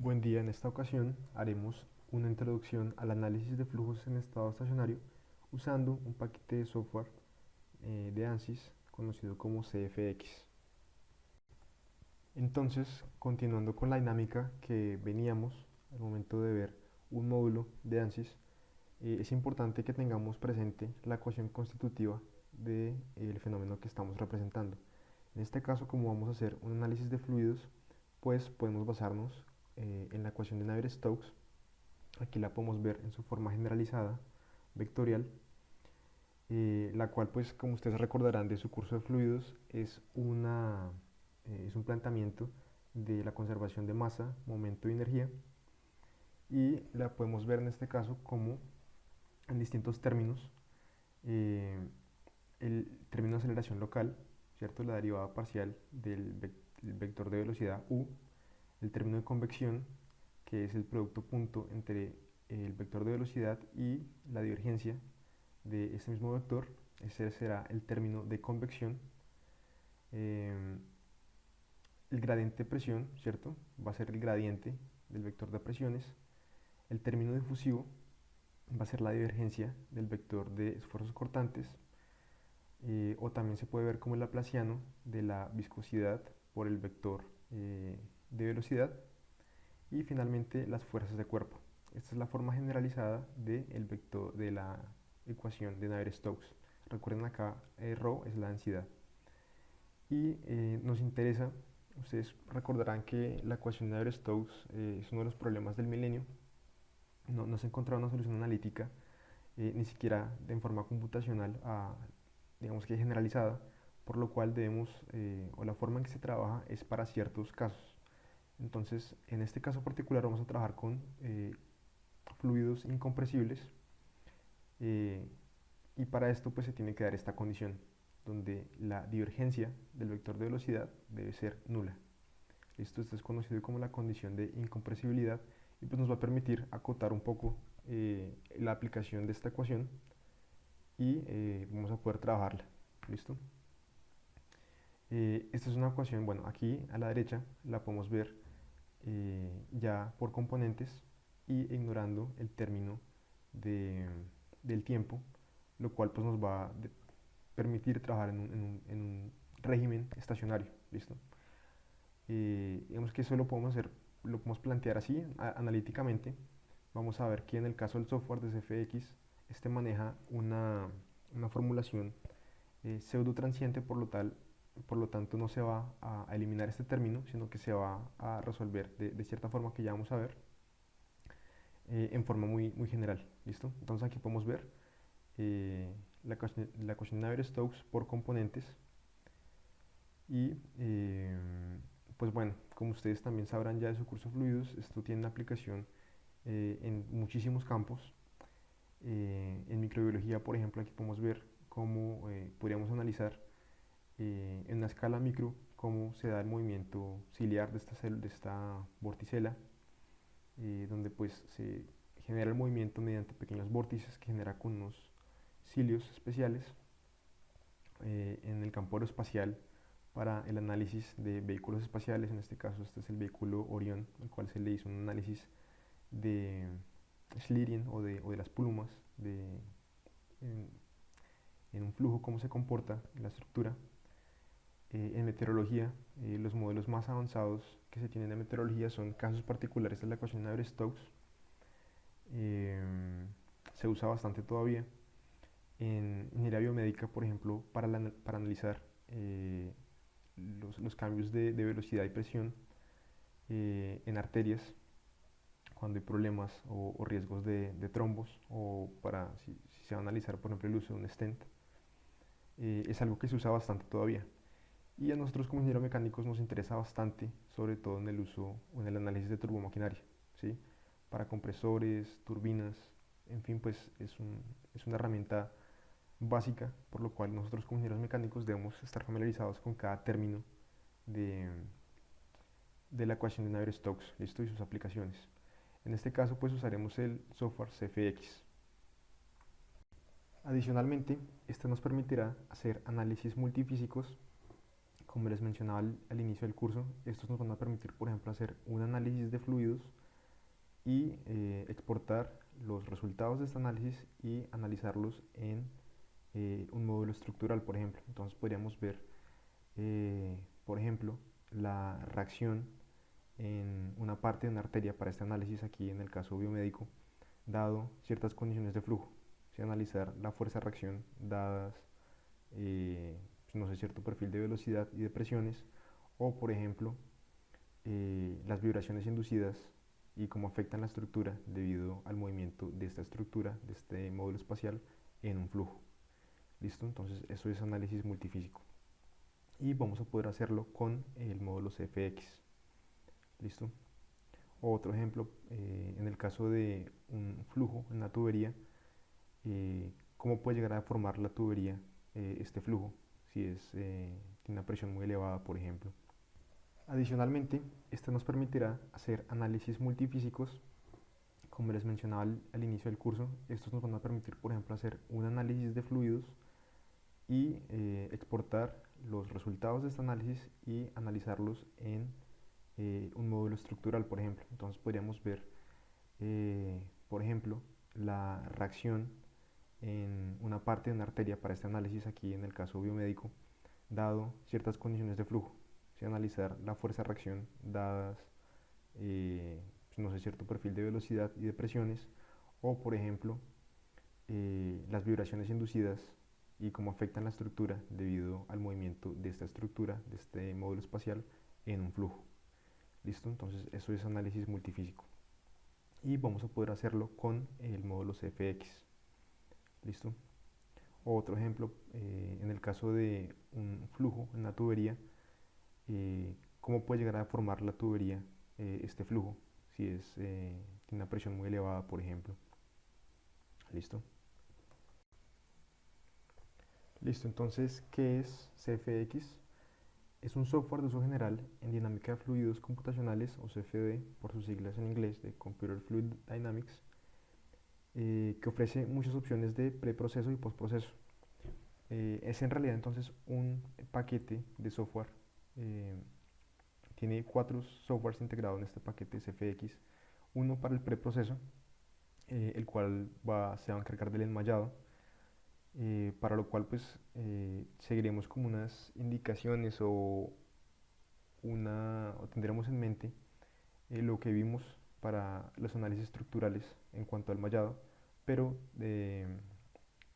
Buen día, en esta ocasión haremos una introducción al análisis de flujos en estado estacionario usando un paquete de software de ANSYS conocido como CFX. Entonces, continuando con la dinámica que veníamos al momento de ver un módulo de ANSYS, es importante que tengamos presente la ecuación constitutiva del fenómeno que estamos representando. En este caso, como vamos a hacer un análisis de fluidos, pues podemos basarnos en la ecuación de Navier-Stokes. Aquí la podemos ver en su forma generalizada, vectorial, la cual, pues, como ustedes recordarán de su curso de fluidos, es un planteamiento de la conservación de masa, momento y energía, y la podemos ver en este caso como en distintos términos. eh, el término de aceleración local, ¿cierto? La derivada parcial del vector de velocidad u, el término de convección, que es el producto punto entre el vector de velocidad y la divergencia de este mismo vector. Ese será el término de convección. Eh, el gradiente de presión, ¿cierto? Va a ser el gradiente del vector de presiones. El término difusivo va a ser la divergencia del vector de esfuerzos cortantes, o también se puede ver como el laplaciano de la viscosidad por el vector de velocidad. Y finalmente las fuerzas de cuerpo. Esta es la forma generalizada del vector de la ecuación de Navier-Stokes. Recuerden acá, ρ es la densidad. Y nos interesa, ustedes recordarán que la ecuación de Navier-Stokes es uno de los problemas del milenio. No se ha encontrado una solución analítica, ni siquiera de forma computacional, digamos que generalizada, por lo cual debemos, o la forma en que se trabaja es para ciertos casos. Entonces, en este caso particular vamos a trabajar con fluidos incompresibles, eh, y para esto pues se tiene que dar esta condición donde la divergencia del vector de velocidad debe ser nula. Esto es conocido como la condición de incompresibilidad y pues nos va a permitir acotar un poco la aplicación de esta ecuación y vamos a poder trabajarla. ¿Listo? Esta es una ecuación, bueno, aquí a la derecha la podemos ver ya por componentes y ignorando el término de, del tiempo, lo cual pues nos va a permitir trabajar en un régimen estacionario. ¿Listo? Digamos que eso lo podemos hacer, lo podemos plantear así analíticamente. Vamos a ver que en el caso del software de CFX, este maneja una formulación pseudo transiente, por lo tanto no se va a eliminar este término, sino que se va a resolver de cierta forma que ya vamos a ver, en forma muy general. ¿Listo? Entonces aquí podemos ver la ecuación de Navier-Stokes por componentes y pues bueno, como ustedes también sabrán ya de su curso de fluidos, esto tiene una aplicación en muchísimos campos. En microbiología, por ejemplo, aquí podemos ver cómo podríamos analizar en una escala micro cómo se da el movimiento ciliar de esta vorticela, donde pues se genera el movimiento mediante pequeños vórtices que genera con unos cilios especiales. En el campo aeroespacial, para el análisis de vehículos espaciales, en este caso este es el vehículo Orión, al cual se le hizo un análisis de slitting o de las plumas en, en un flujo, cómo se comporta en la estructura. En meteorología, los modelos más avanzados que se tienen de meteorología son casos particulares de la ecuación de Navier-Stokes. Se usa bastante todavía en ingeniería biomédica, por ejemplo, para analizar los cambios de velocidad y presión en arterias cuando hay problemas o riesgos de trombos, o para si se va a analizar, por ejemplo, el uso de un stent. Es algo que se usa bastante todavía. Y a nosotros como ingenieros mecánicos nos interesa bastante, sobre todo en el uso o en el análisis de turbomaquinaria, ¿sí? Para compresores, turbinas, en fin, pues es una herramienta básica, por lo cual nosotros como ingenieros mecánicos debemos estar familiarizados con cada término de, de la ecuación de Navier-Stokes, ¿listo? Y sus aplicaciones. En este caso, pues usaremos el software CFX. Adicionalmente, este nos permitirá hacer análisis multifísicos Como les mencionaba al inicio del curso, estos nos van a permitir, por ejemplo, hacer un análisis de fluidos y exportar los resultados de este análisis y analizarlos en un módulo estructural, por ejemplo. Entonces podríamos ver, por ejemplo, la reacción en una parte de una arteria para este análisis aquí en el caso biomédico, dado ciertas condiciones de flujo. Si analizar la fuerza de reacción dadas, no sé, cierto perfil de velocidad y de presiones, o por ejemplo, las vibraciones inducidas y cómo afectan la estructura debido al movimiento de esta estructura, de este módulo espacial, en un flujo. ¿Listo? Entonces eso es análisis multifísico. Y vamos a poder hacerlo con el módulo CFX. ¿Listo? Otro ejemplo, en el caso de un flujo en la tubería, cómo puede llegar a formar la tubería este flujo, si tiene una presión muy elevada, por ejemplo. Adicionalmente, este nos permitirá hacer análisis multifísicos. Como les mencionaba al inicio del curso, estos nos van a permitir, por ejemplo, hacer un análisis de fluidos y exportar los resultados de este análisis y analizarlos en un módulo estructural, por ejemplo. Entonces podríamos ver, por ejemplo, la reacción en una parte de una arteria para este análisis aquí en el caso biomédico, dado ciertas condiciones de flujo. Si analizar la fuerza de reacción dadas, no sé, cierto perfil de velocidad y de presiones, o por ejemplo, las vibraciones inducidas y cómo afectan la estructura debido al movimiento de esta estructura, de este módulo espacial, en un flujo. ¿Listo? Entonces eso es análisis multifísico. Y vamos a poder hacerlo con el módulo CFX. ¿Listo? Otro ejemplo, en el caso de un flujo en la tubería, cómo puede llegar a formar la tubería este flujo, si tiene una presión muy elevada, por ejemplo. ¿Listo? Listo, entonces, ¿qué es CFX? Es un software de uso general en dinámica de fluidos computacionales, o CFD por sus siglas en inglés, de Computer Fluid Dynamics, que ofrece muchas opciones de preproceso y postproceso. Es en realidad entonces un paquete de software. Tiene 4 softwares integrados en este paquete CFX. Uno para el preproceso, el cual se va a encargar del enmayado, para lo cual pues seguiremos como unas indicaciones o tendremos en mente lo que vimos para los análisis estructurales en cuanto al mallado, pero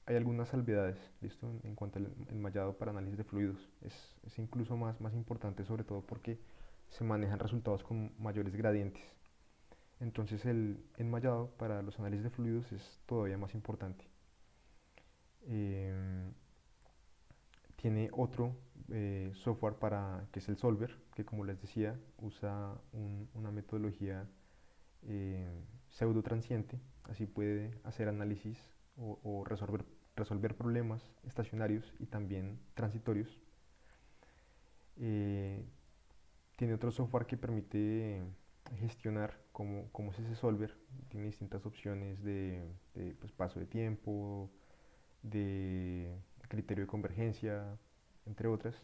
hay algunas salvedades, ¿listo? En cuanto al enmallado para análisis de fluidos. Es incluso más importante, sobre todo porque se manejan resultados con mayores gradientes. Entonces el enmallado para los análisis de fluidos es todavía más importante. Tiene otro software que es el Solver, que como les decía usa una metodología pseudo transiente, así puede hacer análisis o resolver problemas estacionarios y también transitorios. Tiene otro software que permite gestionar cómo es ese solver. Tiene distintas opciones de pues, paso de tiempo, de criterio de convergencia, entre otras.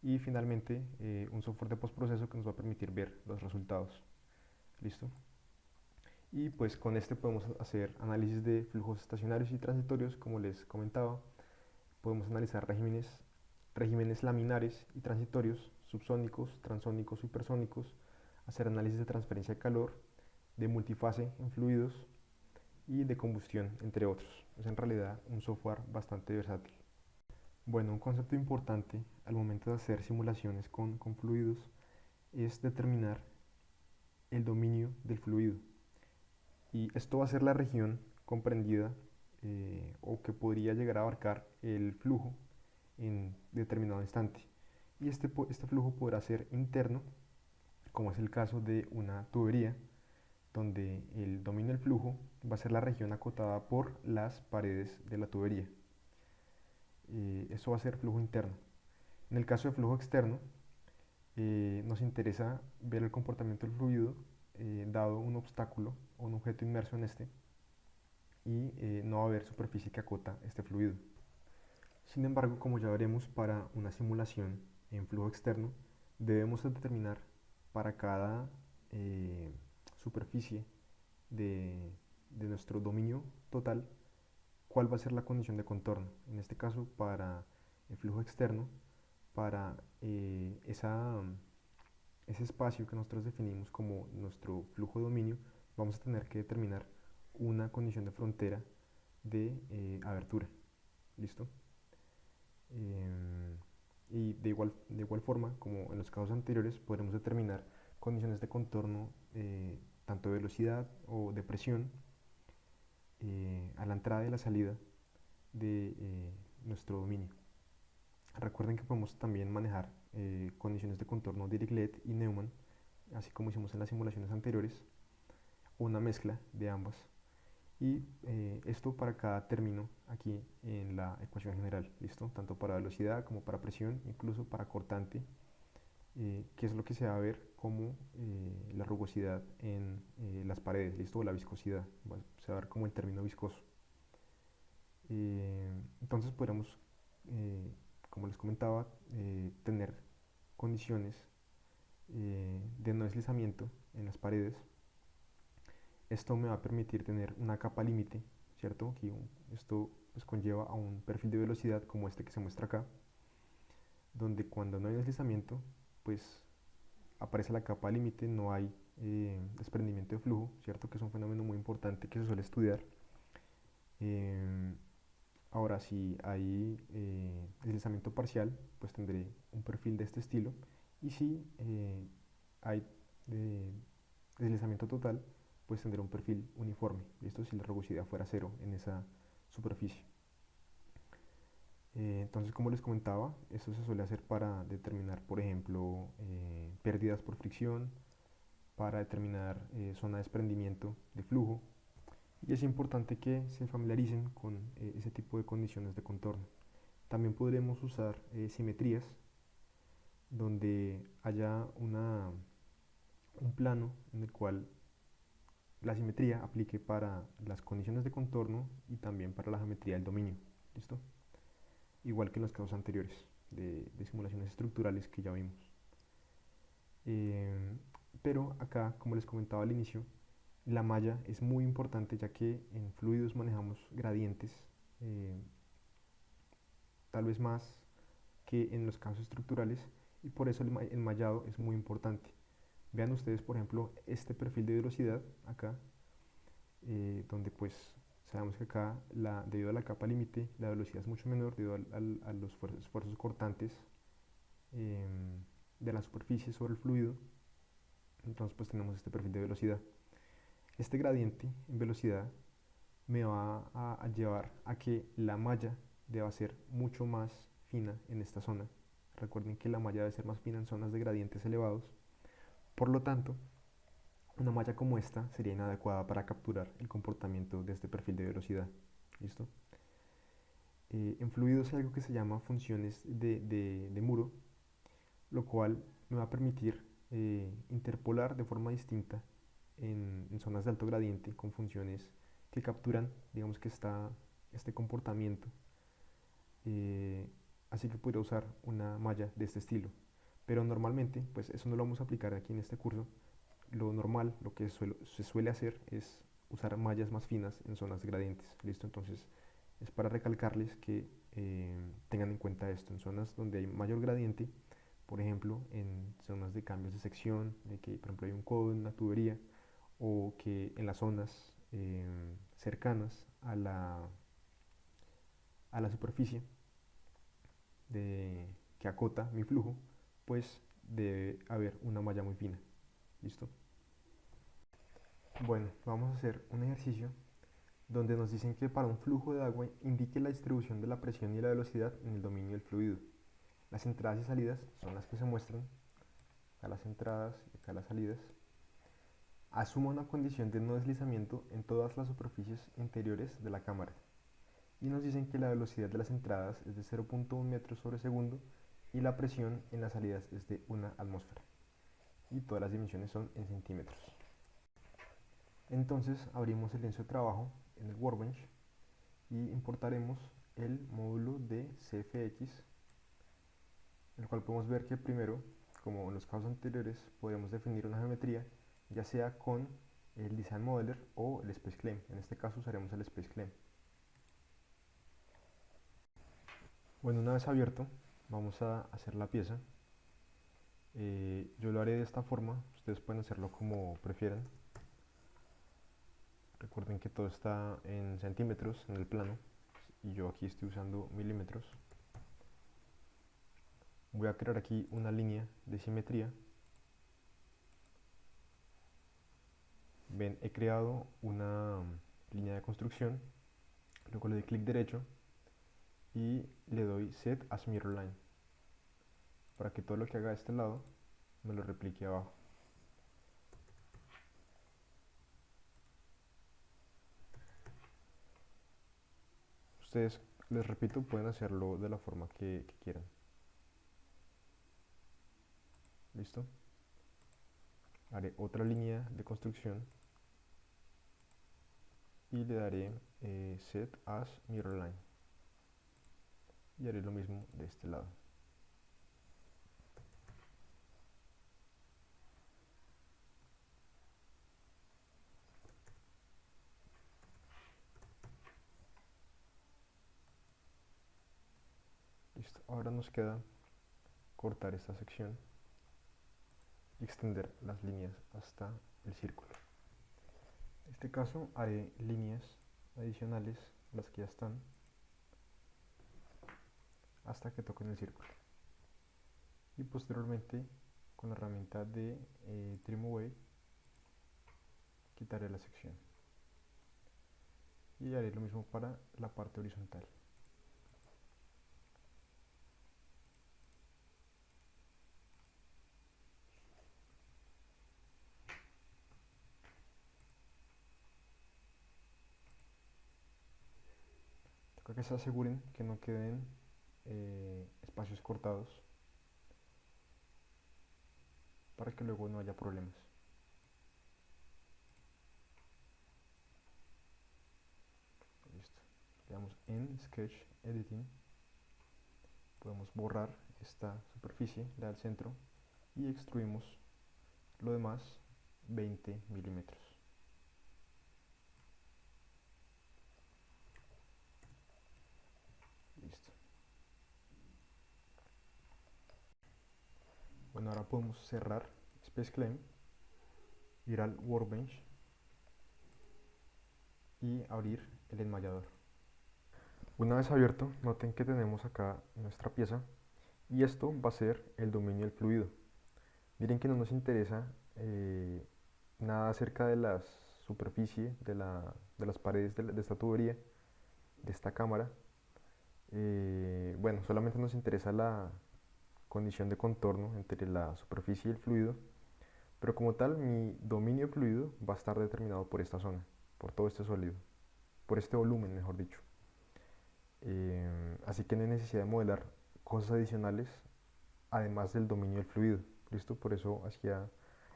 Y finalmente un software de postproceso que nos va a permitir ver los resultados. ¿Listo? Y pues con este podemos hacer análisis de flujos estacionarios y transitorios, como les comentaba. Podemos analizar regímenes laminares y transitorios, subsónicos, transónicos, supersónicos, hacer análisis de transferencia de calor, de multifase en fluidos y de combustión, entre otros. Es en realidad un software bastante versátil. Bueno, un concepto importante al momento de hacer simulaciones con fluidos es determinar el dominio del fluido. Y esto va a ser la región comprendida o que podría llegar a abarcar el flujo en determinado instante. Y este flujo podrá ser interno, como es el caso de una tubería, donde el dominio del flujo va a ser la región acotada por las paredes de la tubería. Eso va a ser flujo interno. En el caso de flujo externo, nos interesa ver el comportamiento del fluido dado un obstáculo o un objeto inmerso en este y no va a haber superficie que acota este fluido. Sin embargo, como ya veremos para una simulación en flujo externo, debemos determinar para cada superficie de nuestro dominio total cuál va a ser la condición de contorno. En este caso, para el flujo externo, para ese espacio que nosotros definimos como nuestro flujo de dominio, vamos a tener que determinar una condición de frontera de abertura. ¿Listo? Y de igual forma, como en los casos anteriores, podremos determinar condiciones de contorno, tanto de velocidad o de presión, a la entrada y la salida de nuestro dominio. Recuerden que podemos también manejar condiciones de contorno de Dirichlet y Neumann, así como hicimos en las simulaciones anteriores, o una mezcla de ambas. Y esto para cada término aquí en la ecuación general, ¿listo? Tanto para velocidad como para presión, incluso para cortante, que es lo que se va a ver como la rugosidad en las paredes, ¿listo? O la viscosidad, se va a ver como el término viscoso. Entonces podremos, como les comentaba, tener condiciones de no deslizamiento en las paredes. Esto me va a permitir tener una capa límite, ¿cierto? Aquí esto pues conlleva a un perfil de velocidad como este que se muestra acá, donde cuando no hay deslizamiento, pues aparece la capa límite, no hay desprendimiento de flujo, ¿cierto? Que es un fenómeno muy importante que se suele estudiar. Ahora, si hay deslizamiento parcial, pues tendré un perfil de este estilo. Y si hay deslizamiento total, pues tendré un perfil uniforme. Esto si la rugosidad fuera cero en esa superficie. Entonces, como les comentaba, esto se suele hacer para determinar, por ejemplo, pérdidas por fricción, para determinar zona de desprendimiento de flujo. Y es importante que se familiaricen con ese tipo de condiciones de contorno. También podremos usar simetrías donde haya un plano en el cual la simetría aplique para las condiciones de contorno y también para la geometría del dominio. ¿Listo? Igual que en los casos anteriores de simulaciones estructurales que ya vimos. Pero acá, como les comentaba al inicio, la malla es muy importante, ya que en fluidos manejamos gradientes, tal vez más que en los casos estructurales, y por eso el mallado es muy importante. Vean ustedes, por ejemplo, este perfil de velocidad acá, donde pues sabemos que acá, debido a la capa límite, la velocidad es mucho menor debido a los esfuerzos cortantes de la superficie sobre el fluido. Entonces pues tenemos este perfil de velocidad. Este gradiente en velocidad me va a llevar a que la malla deba ser mucho más fina en esta zona. Recuerden que la malla debe ser más fina en zonas de gradientes elevados. Por lo tanto, una malla como esta sería inadecuada para capturar el comportamiento de este perfil de velocidad. ¿Listo? En fluidos hay algo que se llama funciones de muro, lo cual me va a permitir interpolar de forma distinta en zonas de alto gradiente con funciones que capturan, digamos que este comportamiento. Así que podría usar una malla de este estilo. Pero normalmente, pues eso no lo vamos a aplicar aquí en este curso. Lo normal, lo que se suele hacer es usar mallas más finas en zonas gradientes. ¿Listo? Entonces es para recalcarles que tengan en cuenta esto. En zonas donde hay mayor gradiente, por ejemplo, en zonas de cambios de sección, de que por ejemplo hay un codo en una tubería, o que en las zonas cercanas a la superficie que acota mi flujo, pues debe haber una malla muy fina. ¿Listo? Bueno, vamos a hacer un ejercicio donde nos dicen que para un flujo de agua indique la distribución de la presión y la velocidad en el dominio del fluido. Las entradas y salidas son las que se muestran, acá las entradas y acá las salidas. Asuma una condición de no deslizamiento en todas las superficies interiores de la cámara. Y nos dicen que la velocidad de las entradas es de 0.1 metros sobre segundo y la presión en las salidas es de 1 atmósfera. Y todas las dimensiones son en centímetros. Entonces abrimos el lienzo de trabajo en el Workbench y importaremos el módulo de CFX el cual podemos ver que primero, como en los casos anteriores, podemos definir una geometría, ya sea con el Design Modeler o el Space Claim. En este caso usaremos el Space Claim. Bueno, una vez abierto, vamos a hacer la pieza. Yo lo haré de esta forma, ustedes pueden hacerlo como prefieran. Recuerden que todo está en centímetros en el plano y yo aquí estoy usando milímetros. Voy a crear aquí una línea de simetría. Ven, he creado una línea de construcción, luego le doy clic derecho y le doy Set as Mirror Line para que todo lo que haga de este lado me lo replique abajo. Ustedes, les repito, pueden hacerlo de la forma que quieran. ¿Listo? Haré otra línea de construcción y le daré Set as Mirror Line y haré lo mismo de este lado. Listo, ahora nos queda cortar esta sección y extender las líneas hasta el círculo. En este caso haré líneas adicionales, las que ya están, hasta que toquen el círculo. Y posteriormente, con la herramienta de Trim Away, quitaré la sección. Y haré lo mismo para la parte horizontal. Toca que se aseguren que no queden espacios cortados para que luego no haya problemas. Listo. Le damos en Sketch Editing. Podemos borrar esta superficie, la del centro, y extruimos lo demás 20 milímetros. Listo. Bueno, ahora podemos cerrar Space Claim, ir al Workbench y abrir el enmayador. Una vez abierto, noten que tenemos acá nuestra pieza y esto va a ser el dominio del fluido. Miren que no nos interesa nada acerca de la superficie, de las paredes de esta tubería, de esta cámara. Bueno, solamente nos interesa la condición de contorno entre la superficie y el fluido, pero como tal mi dominio de fluido va a estar determinado por esta zona, por todo este sólido, por este volumen mejor dicho. Así que no hay necesidad de modelar cosas adicionales además del dominio del fluido. ¿Listo? Por eso hacía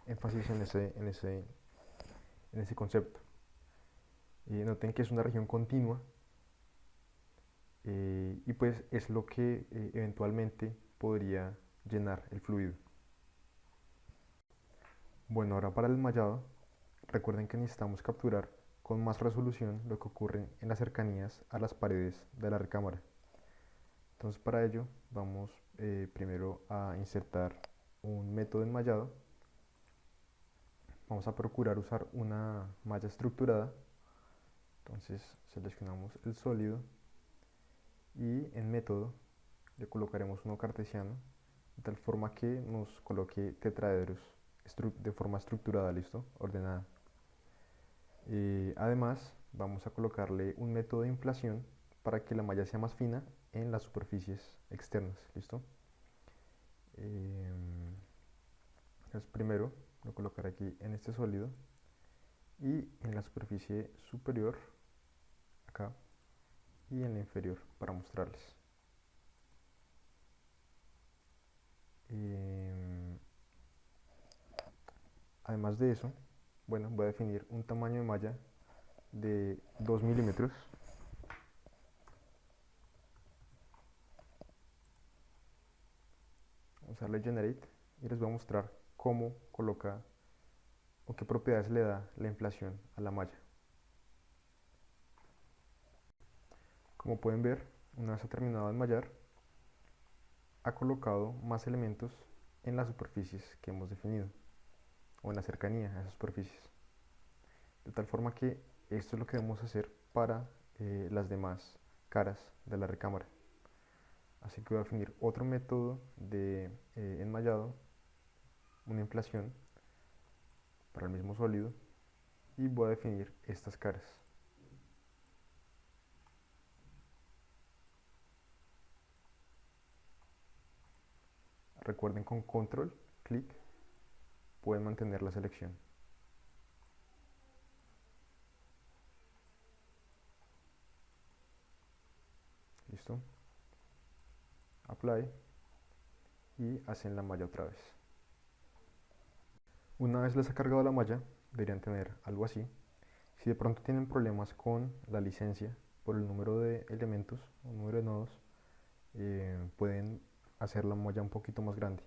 énfasis en ese concepto. Noten que es una región continua y pues es lo que eventualmente podría llenar el fluido. Bueno, ahora para el enmayado, recuerden que necesitamos capturar con más resolución lo que ocurre en las cercanías a las paredes de la recámara. Entonces para ello vamos primero a insertar un método de enmayado. Vamos a procurar usar una malla estructurada. Entonces seleccionamos el sólido y en método le colocaremos uno cartesiano de tal forma que nos coloque tetraedros de forma estructurada, listo, ordenada. Además vamos a colocarle un método de inflación para que la malla sea más fina en las superficies externas, listo. Entonces primero lo colocaré aquí en este sólido y en la superficie superior acá y en la inferior para mostrarles. Además de eso, bueno, voy a definir un tamaño de malla de 2 milímetros. Vamos a darle Generate y les voy a mostrar cómo coloca o qué propiedades le da la inflación a la malla. Como pueden ver, una vez ha terminado de enmallar, ha colocado más elementos en las superficies que hemos definido o en la cercanía a esas superficies. De tal forma que esto es lo que debemos hacer para las demás caras de la recámara. Así que voy a definir otro método de enmallado, una inflación para el mismo sólido, y voy a definir estas caras. Recuerden, con control, clic, pueden mantener la selección. Listo. Apply y hacen la malla otra vez. Una vez les ha cargado la malla, deberían tener algo así. Si de pronto tienen problemas con la licencia por el número de elementos o número de nodos, pueden hacer la malla un poquito más grande.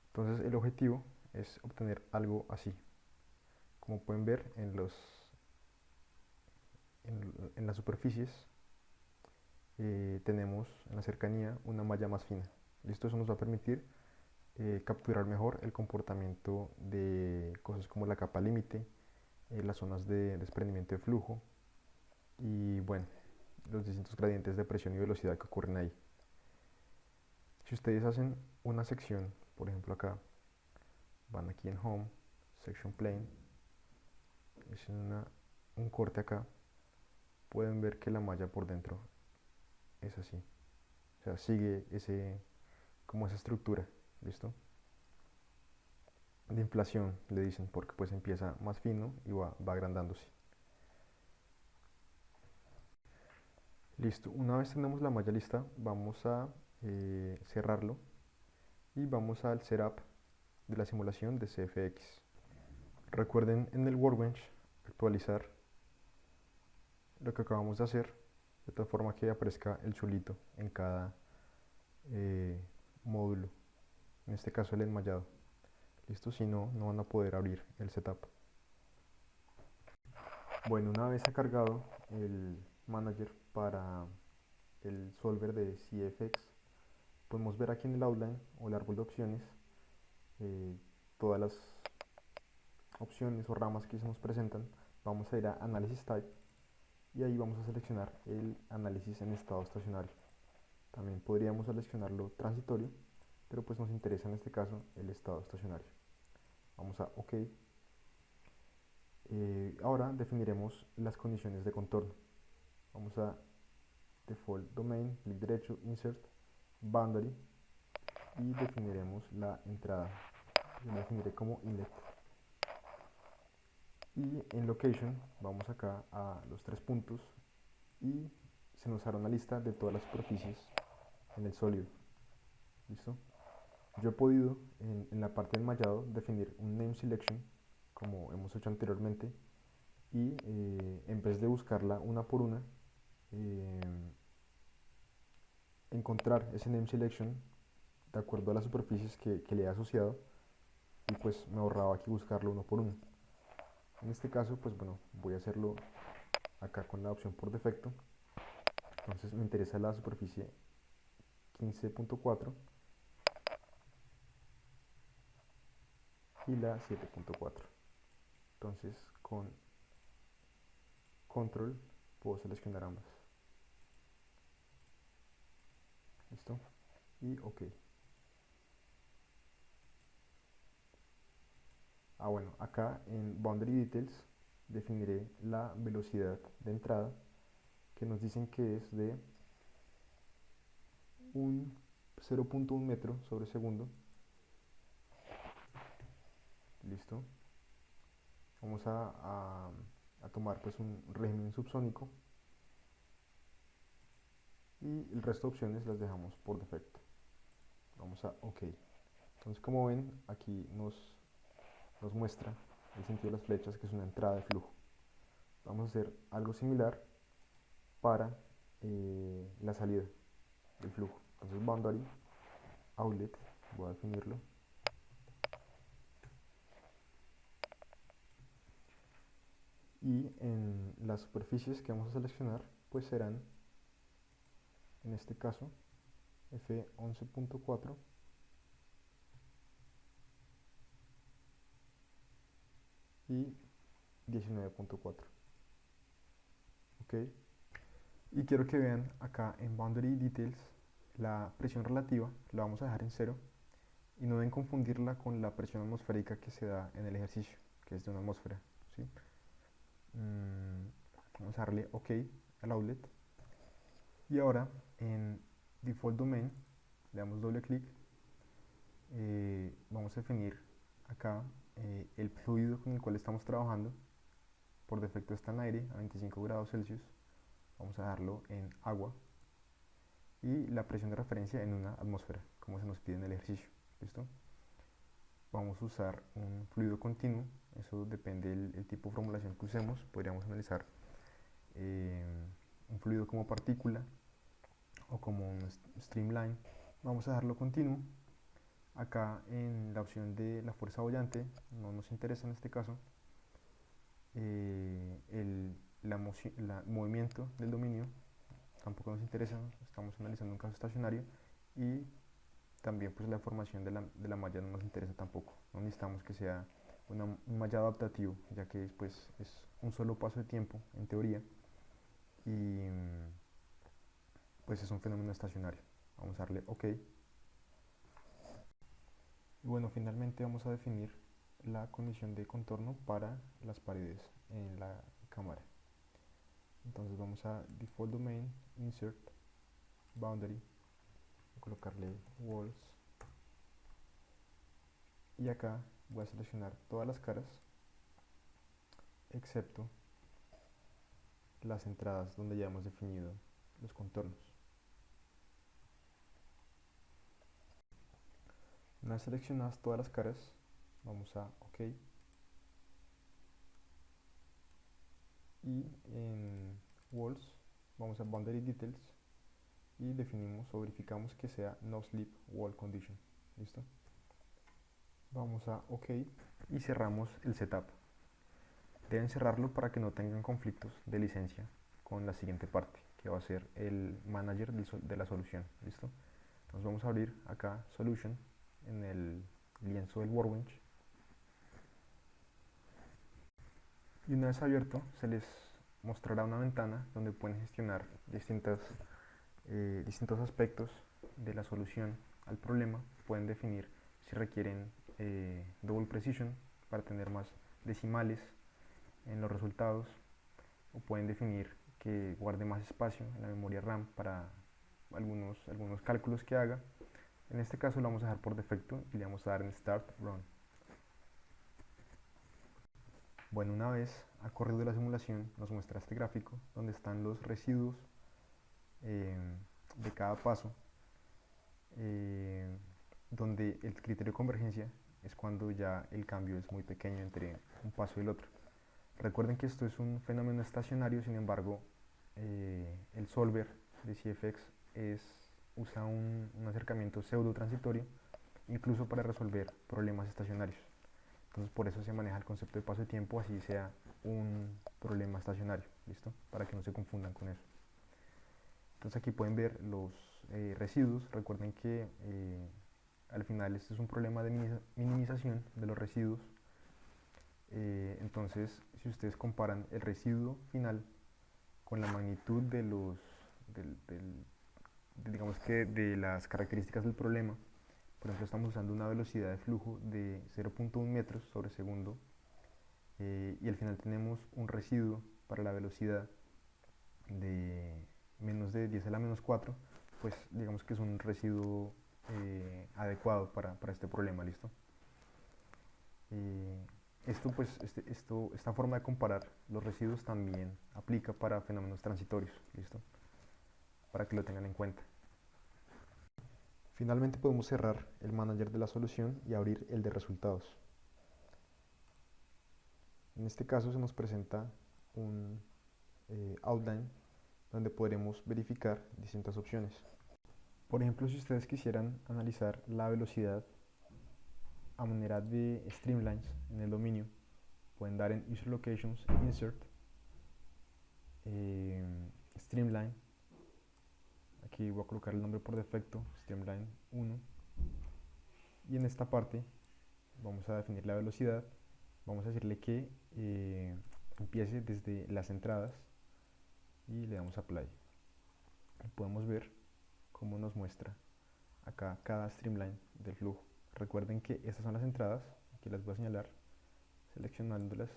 Entonces el objetivo es obtener algo así. Como pueden ver en las superficies, tenemos en la cercanía una malla más fina. Listo, eso nos va a permitir capturar mejor el comportamiento de cosas como la capa límite, las zonas de desprendimiento de flujo y bueno, los distintos gradientes de presión y velocidad que ocurren ahí. Si ustedes hacen una sección, por ejemplo acá, van aquí en Home, Section Plane, hacen un corte acá, pueden ver que la malla por dentro es así. O sea, sigue como esa estructura, ¿listo? De inflación le dicen, porque pues empieza más fino y va agrandándose. Listo, una vez tenemos la malla lista, vamos a cerrarlo y vamos al setup de la simulación de CFX. Recuerden en el Workbench actualizar lo que acabamos de hacer, de tal forma que aparezca el chulito en cada módulo, en este caso el enmallado. Listo, si no, no van a poder abrir el setup. Bueno, una vez ha cargado el manager para el solver de CFX, podemos ver aquí en el outline o el árbol de opciones todas las opciones o ramas que se nos presentan. Vamos a ir a Analysis Type y ahí vamos a seleccionar el análisis en estado estacionario. También podríamos seleccionarlo transitorio, pero pues nos interesa en este caso el estado estacionario. Vamos a OK. Ahora definiremos las condiciones de contorno. Vamos a Default Domain, clic derecho, Insert, Boundary y definiremos la entrada. Yo la definiré como Inlet. Y en Location vamos acá a los tres puntos y se nos hará una lista de todas las superficies en el sólido. ¿Listo? Yo he podido en la parte del enmallado definir un Name Selection como hemos hecho anteriormente y en vez de buscarla una por una, encontrar ese Name Selection de acuerdo a las superficies que le he asociado y pues me ahorraba aquí buscarlo uno por uno. En este caso pues bueno, voy a hacerlo acá con la opción por defecto. Entonces me interesa la superficie 15.4 y la 7.4. Entonces con control puedo seleccionar ambas. ¿Listo? Y OK. Bueno, acá en Boundary Details definiré la velocidad de entrada que nos dicen que es de un 0.1 metro sobre segundo. Listo. Vamos a tomar pues un régimen subsónico y el resto de opciones las dejamos por defecto. Vamos a OK. Entonces, como ven, aquí nos muestra el sentido de las flechas, que es una entrada de flujo. Vamos a hacer algo similar para la salida del flujo. Entonces, Boundary, Outlet, voy a definirlo. Y en las superficies que vamos a seleccionar pues serán, en este caso, F11.4 y 19.4. Ok, y quiero que vean acá en Boundary Details la presión relativa la vamos a dejar en 0 y no deben confundirla con la presión atmosférica que se da en el ejercicio, que es de una atmósfera, ¿sí? Vamos a darle OK al outlet y ahora en Default Domain le damos doble clic. Vamos a definir acá el fluido con el cual estamos trabajando. Por defecto está en aire a 25 grados Celsius. Vamos a darlo en agua y la presión de referencia en una atmósfera, como se nos pide en el ejercicio. ¿Listo? Vamos a usar un fluido continuo. Eso depende del tipo de formulación que usemos. Podríamos analizar un fluido como partícula o como un streamline. Vamos a darlo continuo. Acá en la opción de la fuerza boyante no nos interesa en este caso el movimiento del dominio, tampoco nos interesa, estamos analizando un caso estacionario, y también pues la formación de la malla no nos interesa tampoco, no necesitamos que sea un mallado adaptativo, ya que pues es un solo paso de tiempo en teoría y pues es un fenómeno estacionario. Vamos a darle OK. Y bueno, finalmente vamos a definir la condición de contorno para las paredes en la cámara. Entonces vamos a Default Domain, Insert, Boundary, colocarle Walls y acá voy a seleccionar todas las caras excepto las entradas donde ya hemos definido los contornos. Una vez seleccionadas todas las caras, vamos a OK y en Walls vamos a Boundary Details y definimos o verificamos que sea No Slip Wall Condition. ¿Listo? Vamos a OK y cerramos el setup. Deben cerrarlo para que no tengan conflictos de licencia con la siguiente parte, que va a ser el manager de la solución. ¿Listo? Entonces vamos a abrir acá Solution en el lienzo del Workbench. Y una vez abierto, se les mostrará una ventana donde pueden gestionar distintos aspectos de la solución al problema. Pueden definir si requieren Double Precision para tener más decimales en los resultados, o pueden definir que guarde más espacio en la memoria RAM para algunos cálculos que haga. En este caso lo vamos a dejar por defecto y le vamos a dar en Start Run. Bueno, una vez ha corrido la simulación, nos muestra este gráfico donde están los residuos de cada paso, donde el criterio de convergencia es cuando ya el cambio es muy pequeño entre un paso y el otro. Recuerden que esto es un fenómeno estacionario, sin embargo, el solver de CFX usa un acercamiento pseudo transitorio, incluso para resolver problemas estacionarios. Entonces por eso se maneja el concepto de paso de tiempo, así sea un problema estacionario, ¿listo? Para que no se confundan con eso. Entonces aquí pueden ver los residuos. Recuerden que al final este es un problema de minimización de los residuos. Entonces si ustedes comparan el residuo final con la magnitud de digamos que de las características del problema, por ejemplo estamos usando una velocidad de flujo de 0.1 metros sobre segundo y al final tenemos un residuo para la velocidad de menos de 10 a la menos 4, pues digamos que es un residuo adecuado para este problema. ¿Listo? Esta forma de comparar los residuos también aplica para fenómenos transitorios. ¿Listo? Para que lo tengan en cuenta. Finalmente podemos cerrar el manager de la solución y abrir el de resultados. En este caso se nos presenta un outline donde podremos verificar distintas opciones. Por ejemplo, si ustedes quisieran analizar la velocidad a manera de streamlines en el dominio, pueden dar en User Locations, Insert, Streamline. Aquí voy a colocar el nombre por defecto, Streamline 1. Y en esta parte vamos a definir la velocidad. Vamos a decirle que empiece desde las entradas y le damos Apply. Y podemos ver cómo nos muestra acá cada streamline del flujo. Recuerden que estas son las entradas, aquí las voy a señalar, seleccionándolas.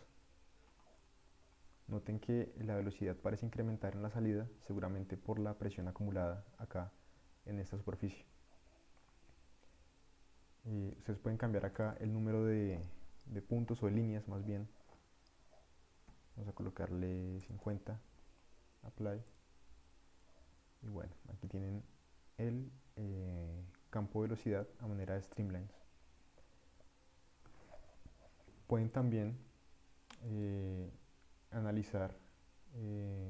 Noten que la velocidad parece incrementar en la salida, seguramente por la presión acumulada acá en esta superficie. Ustedes pueden cambiar acá el número de puntos o de líneas más bien. Vamos a colocarle 50, Apply. Y bueno, aquí tienen el campo de velocidad a manera de streamlines. Pueden también analizar,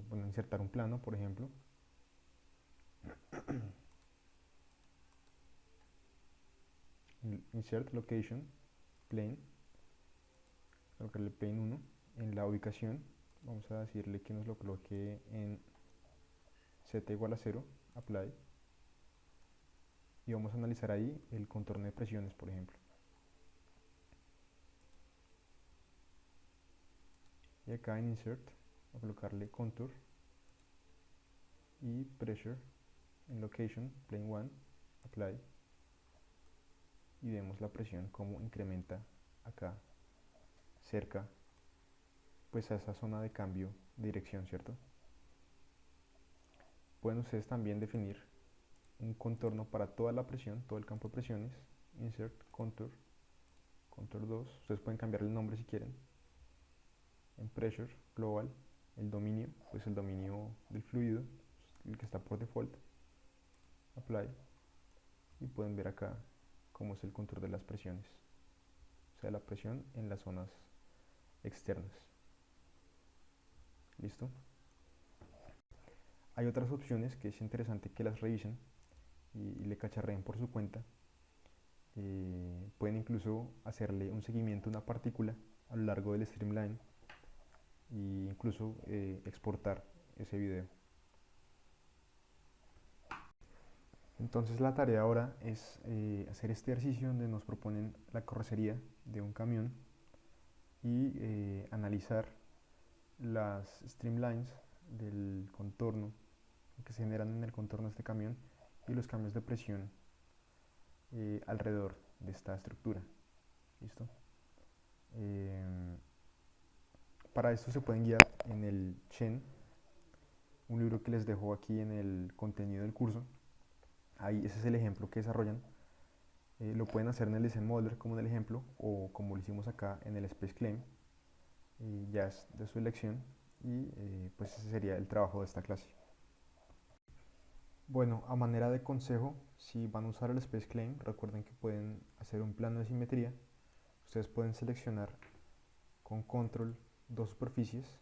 bueno, insertar un plano, por ejemplo. Insert Location, Plane, colocarle Plane 1 en la ubicación. Vamos a decirle que nos lo coloque en Z igual a 0, Apply. Y vamos a analizar ahí el contorno de presiones, por ejemplo. Y acá en Insert, voy a colocarle Contour y Pressure en Location, Plane 1, Apply. Y vemos la presión como incrementa acá, cerca, pues a esa zona de cambio de dirección, ¿cierto? Pueden ustedes también definir un contorno para toda la presión, todo el campo de presiones. Insert, Contour, Contour 2. Ustedes pueden cambiar el nombre si quieren. En Pressure, Global, el dominio, pues el dominio del fluido, el que está por default. Apply. Y pueden ver acá cómo es el contour de las presiones. O sea, la presión en las zonas externas. ¿Listo? Hay otras opciones que es interesante que las revisen y le cacharreen por su cuenta. Pueden incluso hacerle un seguimiento a una partícula a lo largo del streamline e incluso exportar ese video. Entonces la tarea ahora es hacer este ejercicio donde nos proponen la carrocería de un camión y analizar las streamlines del contorno que se generan en el contorno de este camión y los cambios de presión alrededor de esta estructura. ¿Listo? Para esto se pueden guiar en el Chen, un libro que les dejo aquí en el contenido del curso. Ahí ese es el ejemplo que desarrollan. Lo pueden hacer en el Design Modeler como en el ejemplo o como lo hicimos acá en el Space Claim. Ya es de su elección y pues ese sería el trabajo de esta clase. Bueno, a manera de consejo, si van a usar el Space Claim, recuerden que pueden hacer un plano de simetría. Ustedes pueden seleccionar con control dos superficies,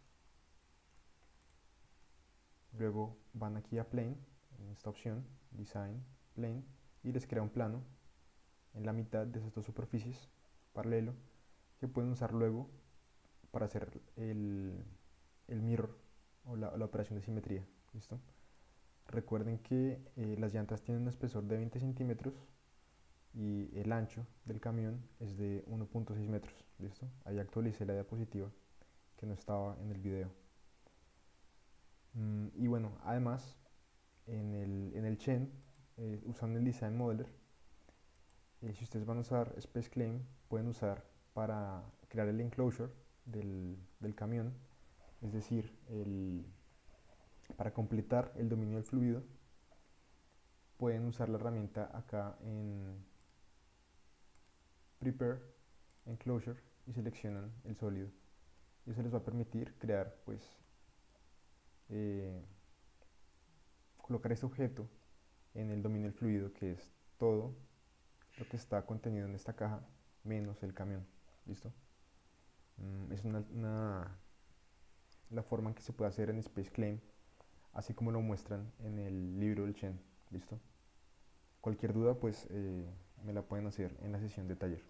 luego van aquí a Plane, en esta opción, Design, Plane, y les crea un plano en la mitad de esas dos superficies, paralelo, que pueden usar luego para hacer el mirror o la operación de simetría. ¿Listo? Recuerden que las llantas tienen un espesor de 20 centímetros y el ancho del camión es de 1.6 metros. ¿Listo? Ahí actualicé la diapositiva que no estaba en el video. Y bueno, además en el Chen, usando el Design Modeler, si ustedes van a usar Space Claim, pueden usar para crear el enclosure del camión, es decir, para completar el dominio del fluido, pueden usar la herramienta acá en Prepare Enclosure y seleccionan el sólido. Y eso les va a permitir crear, pues, colocar este objeto en el dominio del fluido, que es todo lo que está contenido en esta caja menos el camión. ¿Listo? Es la forma en que se puede hacer en Space Claim, así como lo muestran en el libro del Chen. ¿Listo? Cualquier duda pues me la pueden hacer en la sesión de taller.